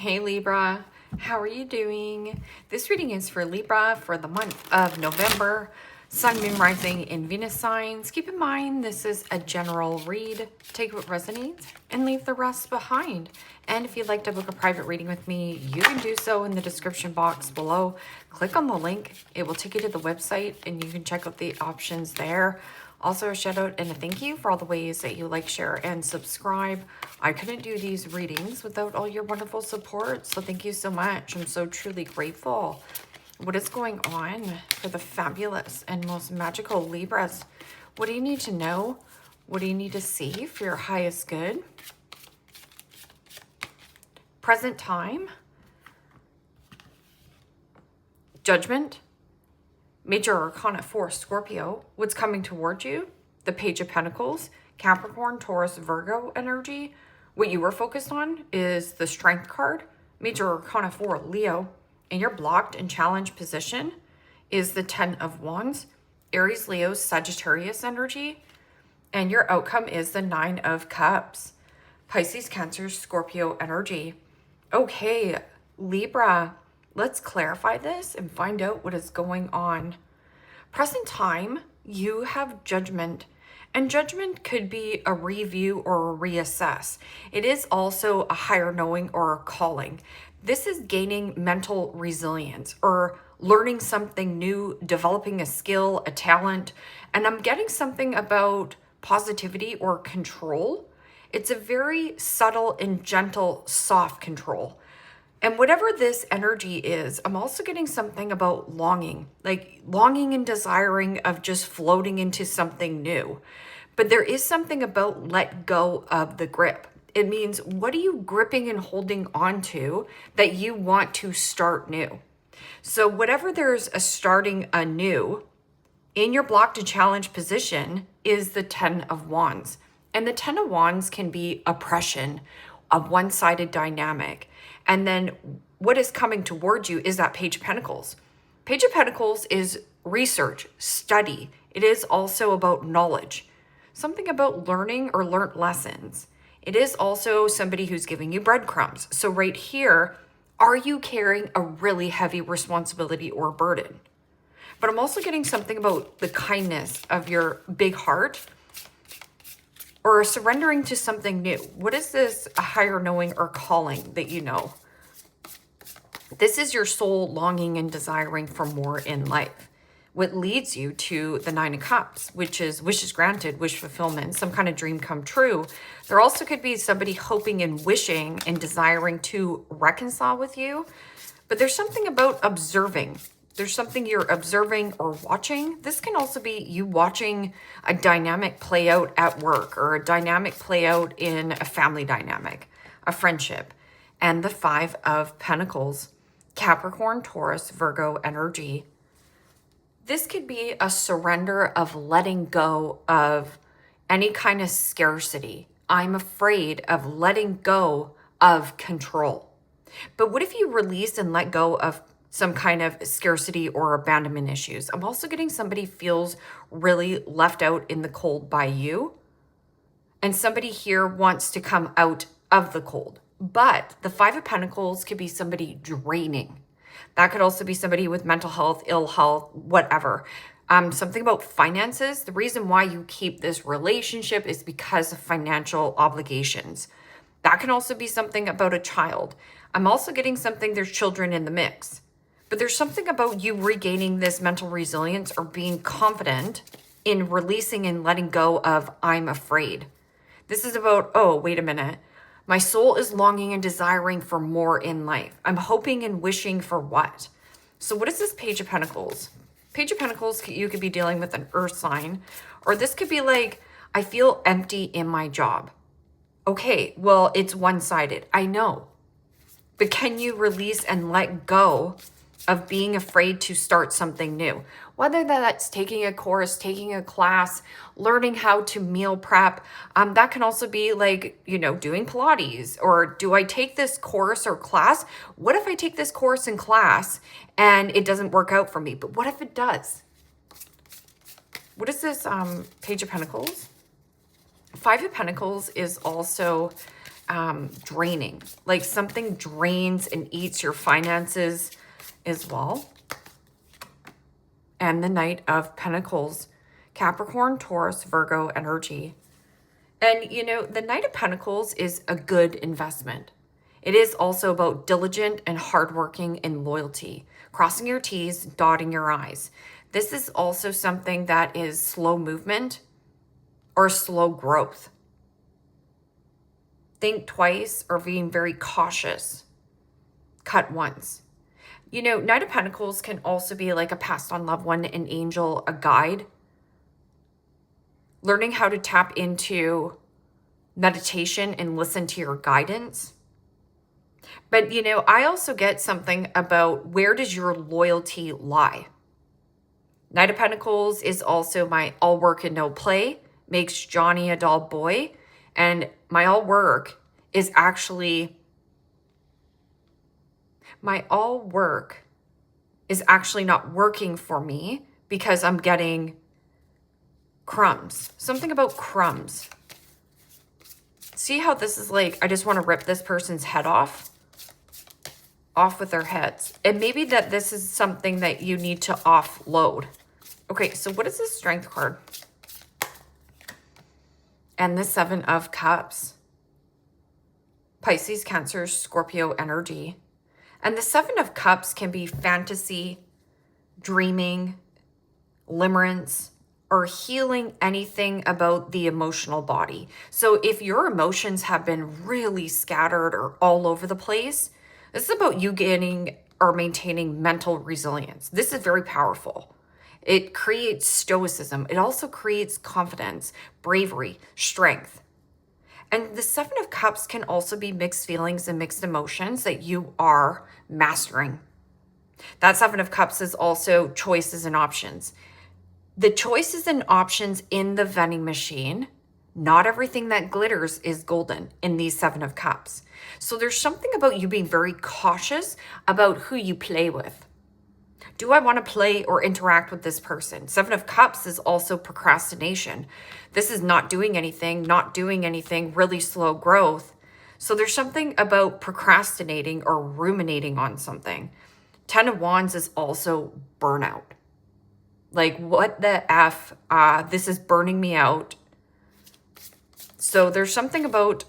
Hey Libra, how are you doing? This reading is for Libra for the month of November. Sun, Moon, Rising, and Venus signs. Keep in mind this is a general read. Take what resonates and leave the rest behind. And if you'd like to book a private reading with me, you can do so in the description box below. Click on the link. It will take you to the website and you can check out the options there. Also, a shout out and a thank you for all the ways that you like, share, and subscribe. I couldn't do these readings without all your wonderful support, so thank you so much. I'm so truly grateful. What is going on for the fabulous and most magical Libras? What do you need to know? What do you need to see for your highest good? Present time. Judgment. Major Arcana 4, Scorpio. What's coming towards you? The Page of Pentacles, Capricorn, Taurus, Virgo energy. What you were focused on is the Strength card. Major Arcana 4, Leo. And your blocked and challenged position is the 10 of Wands, Aries, Leo, Sagittarius energy. And your outcome is the 9 of Cups, Pisces, Cancer, Scorpio energy. Okay, Libra. Let's clarify this and find out what is going on. Present time, you have judgment, and judgment could be a review or a reassess. It is also a higher knowing or a calling. This is gaining mental resilience or learning something new, developing a skill, a talent, and I'm getting something about positivity or control. It's a very subtle and gentle, soft control. And whatever this energy is, I'm also getting something about longing, like longing and desiring of just floating into something new. But there is something about let go of the grip. It means, what are you gripping and holding on to that you want to start new? So whatever there's a starting anew, in your blocked and challenged position is the 10 of Wands. And the 10 of Wands can be oppression, a one-sided dynamic. And then what is coming towards you is that Page of Pentacles. Page of Pentacles is research, study. It is also about knowledge, something about learning or learnt lessons. It is also somebody who's giving you breadcrumbs. So right here, are you carrying a really heavy responsibility or burden? But I'm also getting something about the kindness of your big heart or surrendering to something new. What is this a higher knowing or calling that you know? This is your soul longing and desiring for more in life. What leads you to the 9 of Cups, which is wishes granted, wish fulfillment, some kind of dream come true. There also could be somebody hoping and wishing and desiring to reconcile with you. But there's something about observing. There's something you're observing or watching. This can also be you watching a dynamic play out at work or a dynamic play out in a family dynamic, a friendship. And the 5 of Pentacles, Capricorn, Taurus, Virgo energy. This could be a surrender of letting go of any kind of scarcity. I'm afraid of letting go of control. But what if you release and let go of some kind of scarcity or abandonment issues? I'm also getting somebody feels really left out in the cold by you. And somebody here wants to come out of the cold. But the 5 of Pentacles could be somebody draining. That could also be somebody with mental health, ill health, whatever. Something about finances. The reason why you keep this relationship is because of financial obligations. That can also be something about a child. I'm also getting something, there's children in the mix. But there's something about you regaining this mental resilience or being confident in releasing and letting go of I'm afraid. This is about, oh, wait a minute. My soul is longing and desiring for more in life. I'm hoping and wishing for what? So what is this Page of Pentacles? Page of Pentacles, you could be dealing with an earth sign, or this could be like, I feel empty in my job. Okay, well, it's one-sided. I know. But can you release and let go of being afraid to start something new? Whether that's taking a course, taking a class, learning how to meal prep. That can also be like, doing Pilates. Or do I take this course or class? What if I take this course and class and it doesn't work out for me? But what if it does? What is this Page of Pentacles? 5 of Pentacles is also draining. Like something drains and eats your finances as well. And the Knight of Pentacles, Capricorn, Taurus, Virgo energy. And, you know, the Knight of Pentacles is a good investment. It is also about diligent and hardworking and loyalty, crossing your T's, dotting your I's. This is also something that is slow movement or slow growth. Think twice or being very cautious. Cut once. You know, Knight of Pentacles can also be like a passed on loved one, an angel, a guide. Learning how to tap into meditation and listen to your guidance. But, you know, I also get something about where does your loyalty lie? Knight of Pentacles is also my all work and no play, makes Johnny a dull boy. And my all work is actually not working for me because I'm getting crumbs. Something about crumbs. See how this is like, I just want to rip this person's head off with their heads. And maybe that this is something that you need to offload. Okay, so what is this Strength card? And the Seven of Cups. Pisces, Cancer, Scorpio energy. And the Seven of Cups can be fantasy, dreaming, limerence, or healing anything about the emotional body. So if your emotions have been really scattered or all over the place, this is about you getting or maintaining mental resilience. This is very powerful. It creates stoicism. It also creates confidence, bravery, strength. And the Seven of Cups can also be mixed feelings and mixed emotions that you are mastering. That Seven of Cups is also choices and options. The choices and options in the vending machine, not everything that glitters is golden in these Seven of Cups. So there's something about you being very cautious about who you play with. Do I want to play or interact with this person? Seven of Cups is also procrastination. This is not doing anything, really slow growth. So there's something about procrastinating or ruminating on something. Ten of Wands is also burnout. Like, what the F? This is burning me out. So there's something about,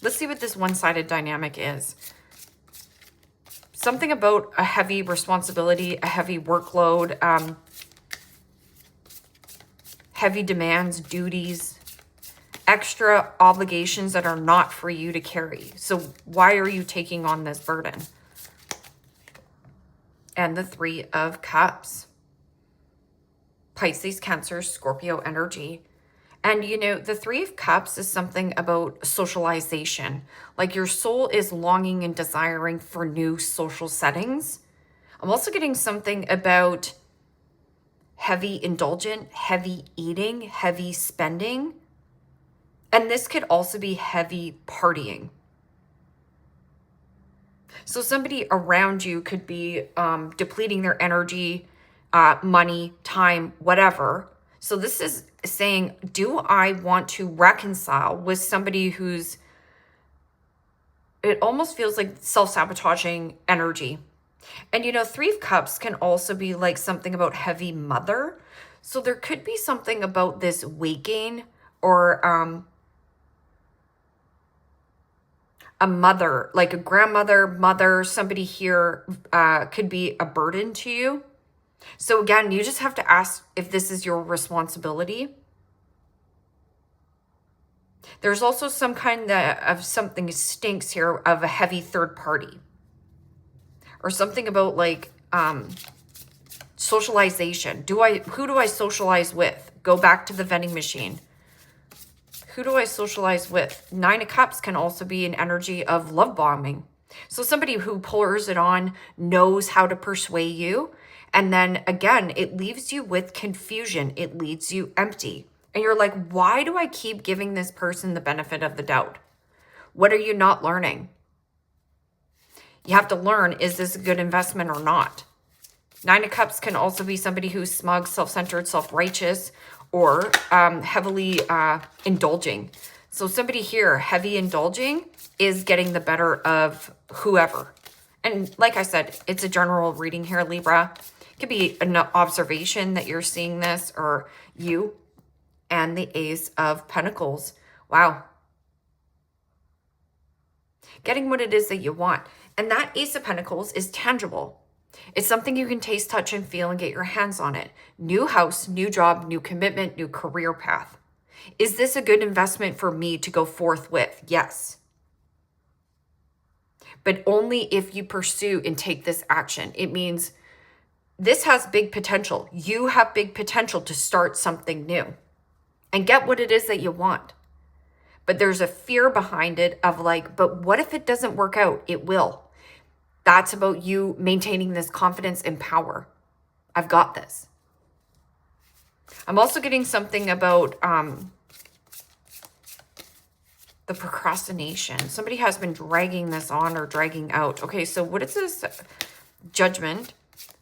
let's see what this one-sided dynamic is. Something about a heavy responsibility, a heavy workload, heavy demands, duties, extra obligations that are not for you to carry. So why are you taking on this burden? And the Three of Cups. Pisces, Cancer, Scorpio energy. And, you know, the Three of Cups is something about socialization. Like your soul is longing and desiring for new social settings. I'm also getting something about heavy indulgent, heavy eating, heavy spending. And this could also be heavy partying. So somebody around you could be depleting their energy, money, time, whatever. So this is saying, do I want to reconcile with somebody who's, it almost feels like self-sabotaging energy. And, you know, Three of Cups can also be like something about heavy mother. So there could be something about this waking or a mother, like a grandmother, mother, somebody here could be a burden to you. So again, you just have to ask if this is your responsibility. There's also some kind of something stinks here of a heavy third party. Or something about like socialization. Who do I socialize with? Go back to the vending machine. Who do I socialize with? Nine of Cups can also be an energy of love bombing. So somebody who pours it on, knows how to persuade you. And then again, it leaves you with confusion. It leaves you empty. And you're like, why do I keep giving this person the benefit of the doubt? What are you not learning? You have to learn, is this a good investment or not? Nine of Cups can also be somebody who's smug, self-centered, self-righteous, or heavily indulging. So somebody here, heavy indulging, is getting the better of whoever. And like I said, it's a general reading here, Libra. It could be an observation that you're seeing this, or you. And the Ace of Pentacles. Wow. Getting what it is that you want. And that Ace of Pentacles is tangible. It's something you can taste, touch, and feel and get your hands on it. New house, new job, new commitment, new career path. Is this a good investment for me to go forth with? Yes. But only if you pursue and take this action. It means this has big potential. You have big potential to start something new and get what it is that you want. But there's a fear behind it of like, but what if it doesn't work out? It will. That's about you maintaining this confidence and power. I've got this. I'm also getting something about the procrastination. Somebody has been dragging this on or dragging out. Okay, so what is this? Judgment.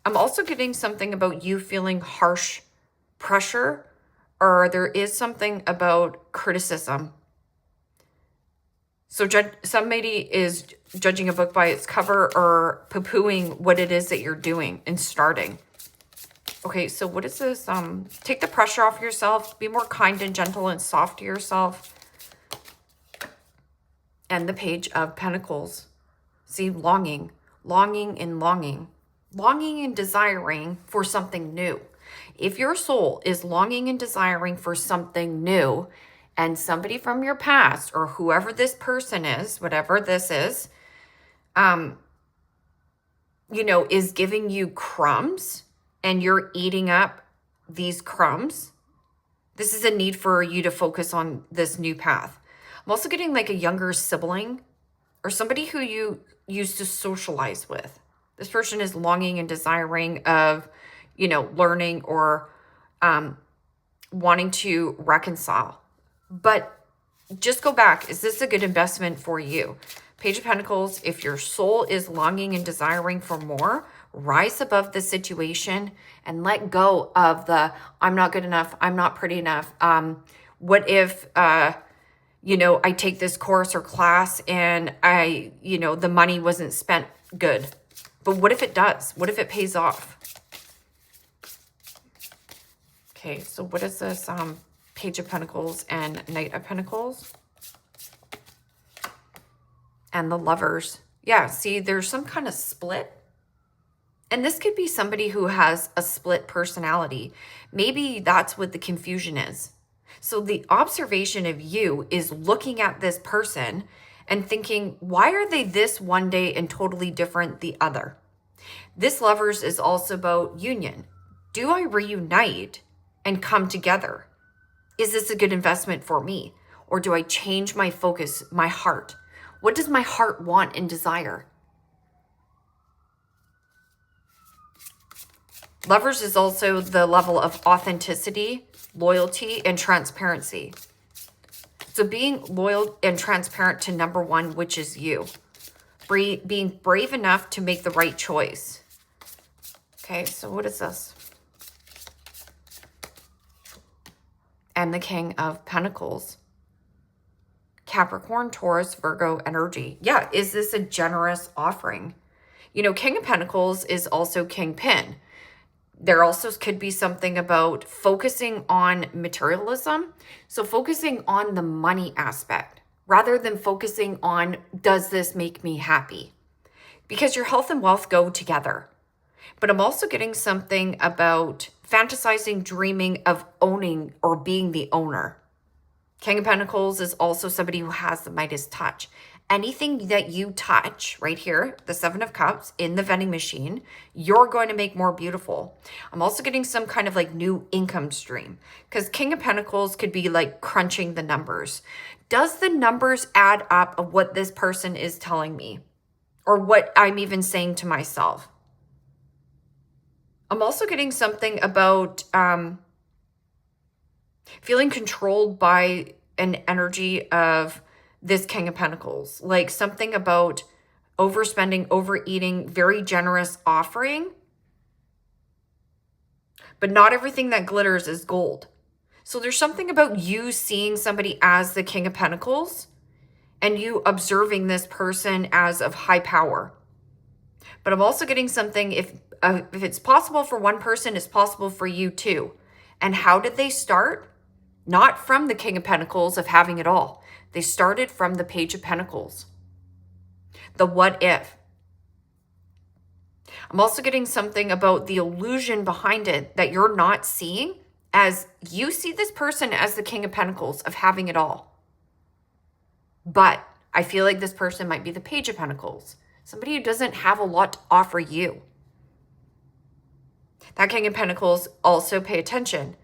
I'm also getting something about you feeling harsh pressure, or there is something about criticism. So somebody is judging a book by its cover or poo-pooing what it is that you're doing and starting. Okay, so what is this? Take the pressure off yourself. Be more kind and gentle and soft to yourself. And the Page of Pentacles. See, longing and desiring for something new. If your soul is longing and desiring for something new, and somebody from your past or whoever this person is, whatever this is, is giving you crumbs and you're eating up these crumbs, this is a need for you to focus on this new path. I'm also getting like a younger sibling or somebody who you used to socialize with. This person is longing and desiring of, learning or wanting to reconcile. But just go back. Is this a good investment for you? Page of Pentacles, if your soul is longing and desiring for more, rise above the situation and let go of the, I'm not good enough, I'm not pretty enough. What if, I take this course or class and the money wasn't spent good? But what if it does? What if it pays off? Okay, so what is this? Page of Pentacles and Knight of Pentacles. And the Lovers. Yeah, see, there's some kind of split. And this could be somebody who has a split personality. Maybe that's what the confusion is. So the observation of you is looking at this person and thinking, why are they this one day and totally different the other? This Lovers is also about union. Do I reunite and come together? Is this a good investment for me? Or do I change my focus, my heart? What does my heart want and desire? Lovers is also the level of authenticity, loyalty, and transparency. So being loyal and transparent to number one, which is you. Being brave enough to make the right choice. Okay, so what is this? And the King of Pentacles. Capricorn, Taurus, Virgo energy. Yeah, is this a generous offering? King of Pentacles is also Kingpin. There also could be something about focusing on materialism. So focusing on the money aspect rather than focusing on, does this make me happy? Because your health and wealth go together. But I'm also getting something about fantasizing, dreaming of owning or being the owner. King of Pentacles is also somebody who has the Midas touch. Anything that you touch right here, the Seven of Cups in the vending machine, you're going to make more beautiful. I'm also getting some kind of like new income stream because King of Pentacles could be like crunching the numbers. Does the numbers add up of what this person is telling me or what I'm even saying to myself? I'm also getting something about feeling controlled by an energy of this King of Pentacles, like something about overspending, overeating, very generous offering. But not everything that glitters is gold. So there's something about you seeing somebody as the King of Pentacles and you observing this person as of high power. But I'm also getting something, if it's possible for one person, it's possible for you too. And how did they start? Not from the King of Pentacles of having it all. They started from the Page of Pentacles. The what if. I'm also getting something about the illusion behind it that you're not seeing, as you see this person as the King of Pentacles of having it all. But I feel like this person might be the Page of Pentacles. Somebody who doesn't have a lot to offer you. That King of Pentacles, also pay attention.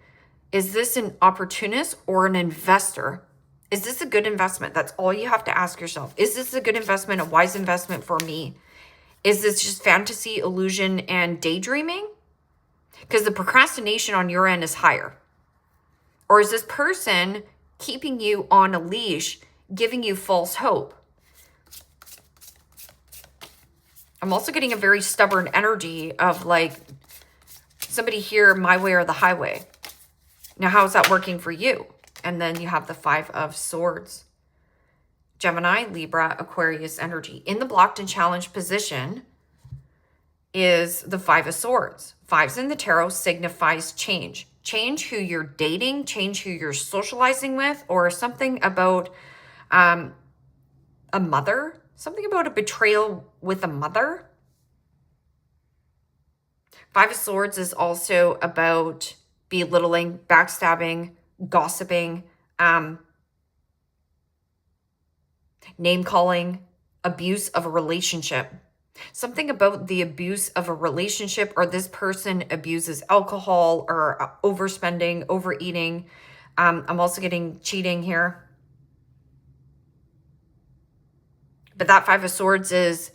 Is this an opportunist or an investor? Is this a good investment? That's all you have to ask yourself. Is this a good investment, a wise investment for me? Is this just fantasy, illusion, and daydreaming? Because the procrastination on your end is higher. Or is this person keeping you on a leash, giving you false hope? I'm also getting a very stubborn energy of like somebody here, my way or the highway. Now, how is that working for you? And then you have the Five of Swords. Gemini, Libra, Aquarius energy. In the blocked and challenged position is the Five of Swords. Fives in the tarot signifies change. Change who you're dating, change who you're socializing with, or something about a mother. Something about a betrayal with a mother. Five of Swords is also about belittling, backstabbing, gossiping, name-calling, abuse of a relationship. Something about the abuse of a relationship, or this person abuses alcohol or overspending, overeating. I'm also getting cheating here. But that Five of Swords is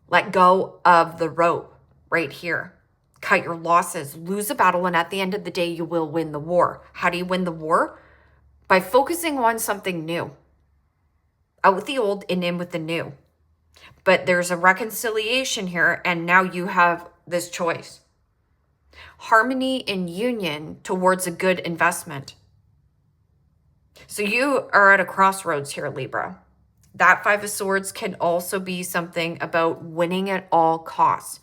let go of the rope right here. Cut your losses, lose a battle, and at the end of the day, you will win the war. How do you win the war? By focusing on something new. Out with the old and in with the new. But there's a reconciliation here, and now you have this choice. Harmony and union towards a good investment. So you are at a crossroads here, Libra. That Five of Swords can also be something about winning at all costs.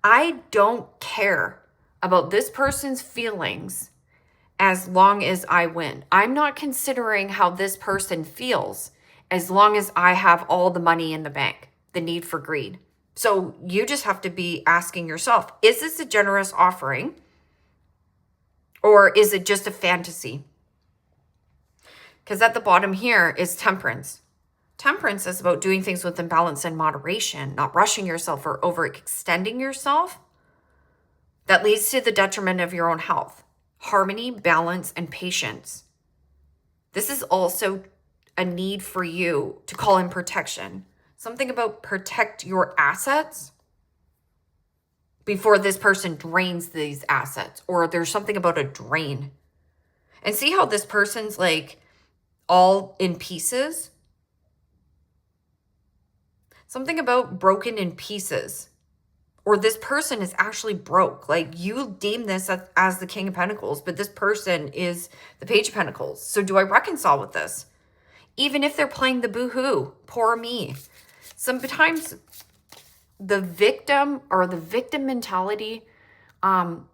I don't care about this person's feelings as long as I win. I'm not considering how this person feels as long as I have all the money in the bank, the need for greed. So you just have to be asking yourself, is this a generous offering or is it just a fantasy? Because at the bottom here is Temperance. Temperance is about doing things with balance and moderation, not rushing yourself or overextending yourself. That leads to the detriment of your own health. Harmony, balance, and patience. This is also a need for you to call in protection. Something about protect your assets before this person drains these assets, or there's something about a drain. And see how this person's like all in pieces? Something about broken in pieces. Or this person is actually broke. Like you deem this as the King of Pentacles, but this person is the Page of Pentacles. So do I reconcile with this? Even if they're playing the boo-hoo, poor me. Sometimes the victim or the victim mentality, or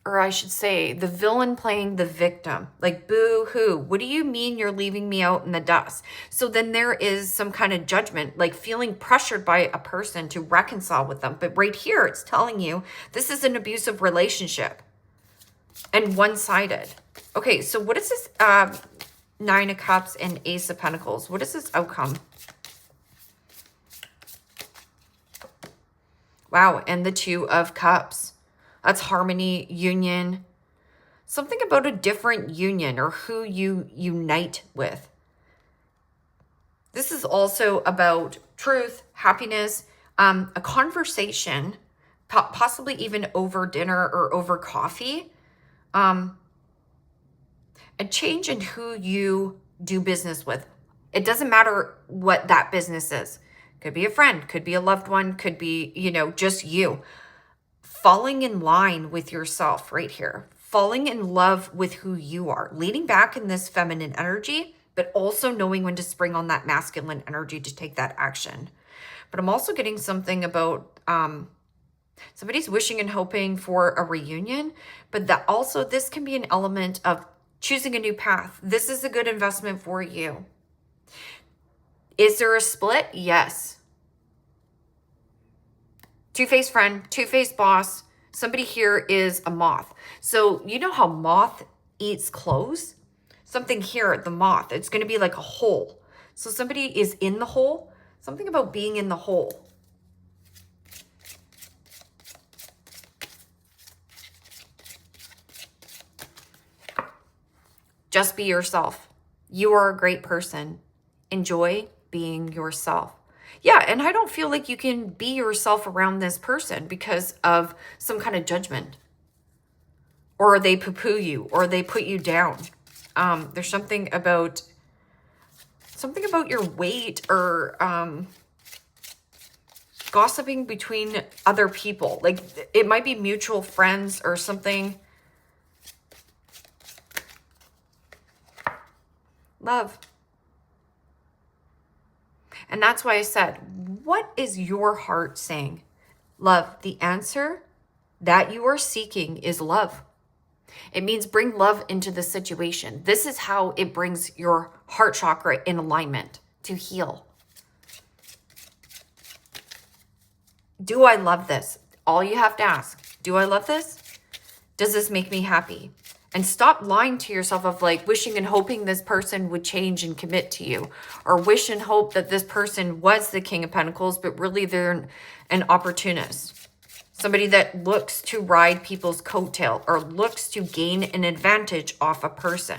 I should say the villain playing the victim, like boo-hoo, what do you mean you're leaving me out in the dust? So then there is some kind of judgment, like feeling pressured by a person to reconcile with them. But right here, it's telling you this is an abusive relationship and one-sided. Okay, so what is this Nine of Cups and Ace of Pentacles? What is this outcome? Wow, and the Two of Cups. That's harmony, union. Something about a different union or who you unite with. This is also about truth, happiness, a conversation, possibly even over dinner or over coffee. A change in who you do business with. It doesn't matter what that business is. Could be a friend, could be a loved one, could be, just you. Falling in line with yourself right here. falling in love with who you are, leaning back in this feminine energy, but also knowing when to spring on that masculine energy to take that action. But I'm also getting something about somebody's wishing and hoping for a reunion, but that also this can be an element of choosing a new path. This is a good investment for you. Is there a split? Yes. Two-faced friend, two-faced boss. Somebody here is a moth. So you know how moth eats clothes? Something here, the moth, it's going to be like a hole. So somebody is in the hole. Something about being in the hole. Just be yourself. You are a great person. Enjoy being yourself. Yeah, and I don't feel like you can be yourself around this person because of some kind of judgment. Or they poo-poo you, or they put you down. There's something about your weight, or gossiping between other people. Like, it might be mutual friends or something. Love. And that's why I said, what is your heart saying? Love. The answer that you are seeking is love. It means bring love into the situation. This is how it brings your heart chakra in alignment to heal. Do I love this? All you have to ask, do I love this? Does this make me happy? And stop lying to yourself of like wishing and hoping this person would change and commit to you, or wish and hope that this person was the King of Pentacles, but really they're an opportunist. Somebody that looks to ride people's coattail or looks to gain an advantage off a person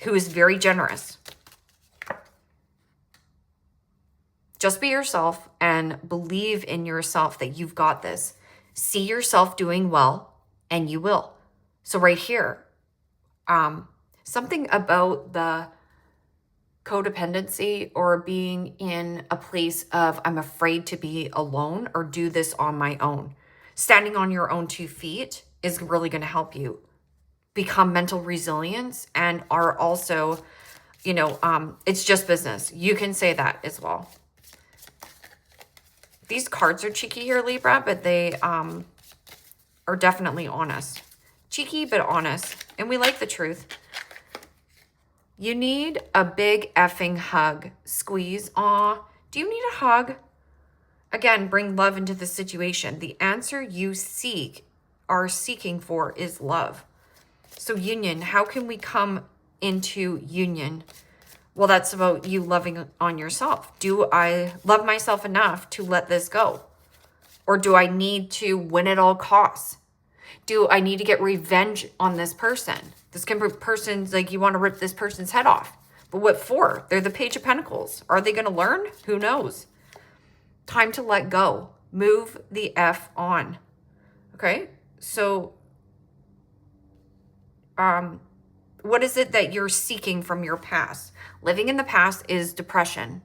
who is very generous. Just be yourself and believe in yourself that you've got this. See yourself doing well, and you will. So right here, something about the codependency or being in a place of I'm afraid to be alone or do this on my own. Standing on your own 2 feet is really going to help you become mental resilience and are also, it's just business. You can say that as well. These cards are cheeky here, Libra, but they are definitely honest. Cheeky, but honest. And we like the truth. You need a big effing hug. Squeeze. Aw. Do you need a hug? Again, bring love into the situation. The answer you are seeking for is love. So union, how can we come into union? Well, that's about you loving on yourself. Do I love myself enough to let this go? Or do I need to win at all costs? Do I need to get revenge on this person? This person's like, you want to rip this person's head off. But what for? They're the Page of Pentacles. Are they going to learn? Who knows? Time to let go. Move the F on. Okay? So, what is it that you're seeking from your past? Living in the past is depression.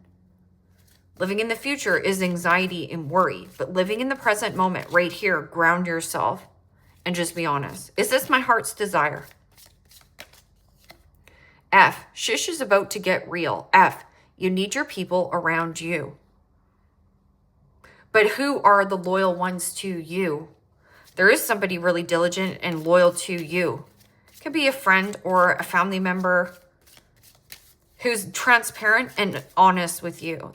Living in the future is anxiety and worry. But living in the present moment, right here, ground yourself. And just be honest. Is this my heart's desire? F, shish is about to get real. F, you need your people around you. But who are the loyal ones to you? There is somebody really diligent and loyal to you. It could be a friend or a family member who's transparent and honest with you.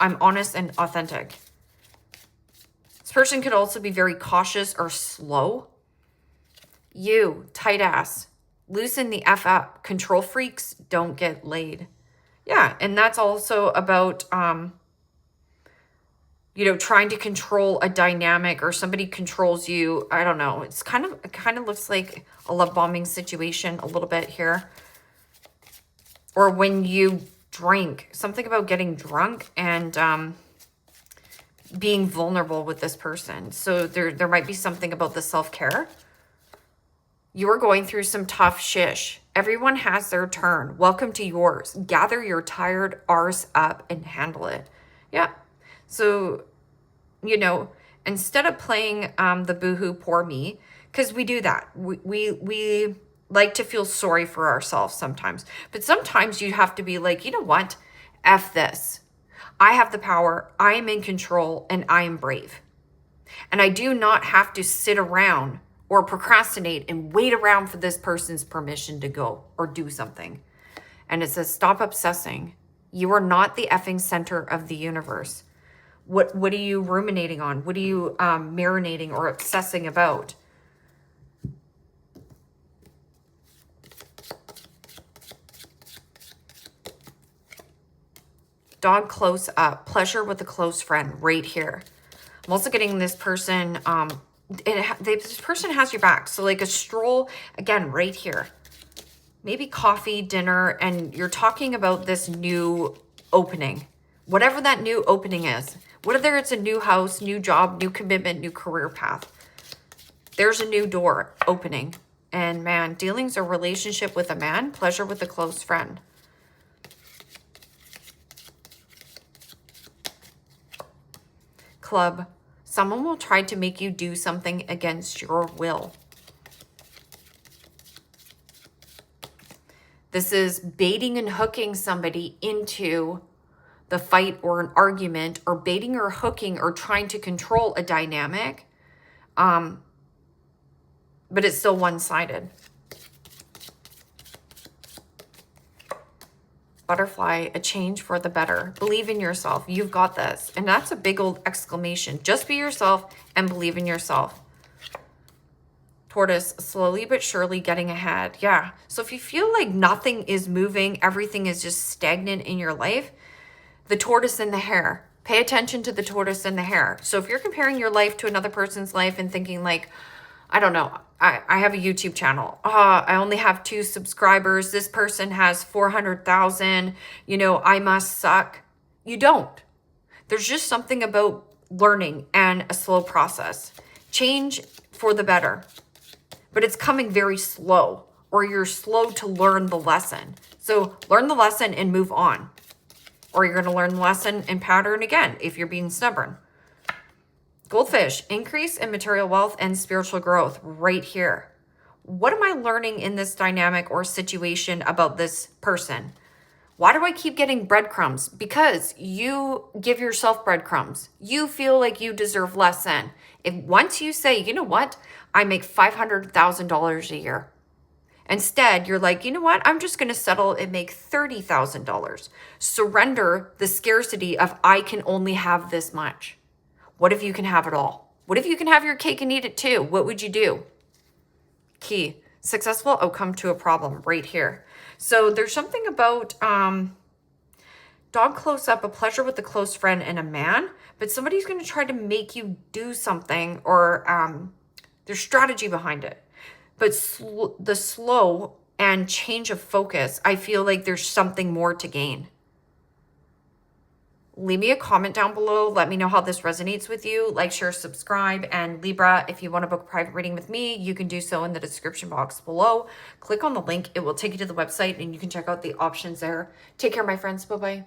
I'm honest and authentic. This person could also be very cautious or slow. You, tight ass, loosen the F up. Control freaks don't get laid. Yeah, and that's also about, trying to control a dynamic or somebody controls you. I don't know. It kind of looks like a love bombing situation a little bit here. Or when you drink, something about getting drunk and, being vulnerable with this person. So there might be something about the self-care. You are going through some tough shish. Everyone has their turn. Welcome to yours. Gather your tired arse up and handle it. Yeah. So, instead of playing the boohoo poor me, Because we do that. We like to feel sorry for ourselves sometimes. But sometimes you have to be like, you know what? F this. I have the power. I am in control and I am brave. And I do not have to sit around or procrastinate and wait around for this person's permission to go or do something. And it says, stop obsessing. You are not the effing center of the universe. What are you ruminating on? What are you marinating or obsessing about? Dog close up. Pleasure with a close friend right here. I'm also getting this person, this person has your back. So like a stroll, again, right here. Maybe coffee, dinner, and you're talking about this new opening. Whatever that new opening is. Whether it's a new house, new job, new commitment, new career path. There's a new door opening. And man, dealings or relationship with a man, pleasure with a close friend. Club. Someone will try to make you do something against your will. This is baiting and hooking somebody into the fight or an argument, or baiting or hooking or trying to control a dynamic. But it's still one-sided. Butterfly, a change for the better. Believe in yourself. You've got this. And that's a big old exclamation. Just be yourself and believe in yourself. Tortoise, slowly but surely getting ahead. Yeah. So if you feel like nothing is moving, everything is just stagnant in your life, the tortoise and the hare. Pay attention to the tortoise and the hare. So if you're comparing your life to another person's life and thinking like, I don't know, I have a YouTube channel. I only have 2 subscribers. This person has 400,000. You know, I must suck. You don't. There's just something about learning and a slow process. Change for the better. But it's coming very slow, or you're slow to learn the lesson. So learn the lesson and move on. Or you're going to learn the lesson and pattern again if you're being stubborn. Goldfish, increase in material wealth and spiritual growth right here. What am I learning in this dynamic or situation about this person? Why do I keep getting breadcrumbs? Because you give yourself breadcrumbs. You feel like you deserve less than. If once you say, you know what, I make $500,000 a year. Instead, you're like, you know what, I'm just going to settle and make $30,000. Surrender the scarcity of I can only have this much. What if you can have it all? What if you can have your cake and eat it too? What would you do? Key, successful outcome to a problem right here. So there's something about dog close up, a pleasure with a close friend and a man, but somebody's going to try to make you do something, or there's strategy behind it. But the slow and change of focus, I feel like there's something more to gain. Leave me a comment down below. Let me know how this resonates with you. Like, share, subscribe. And Libra, if you want to book a private reading with me, you can do so in the description box below. Click on the link. It will take you to the website and you can check out the options there. Take care, my friends. Bye-bye.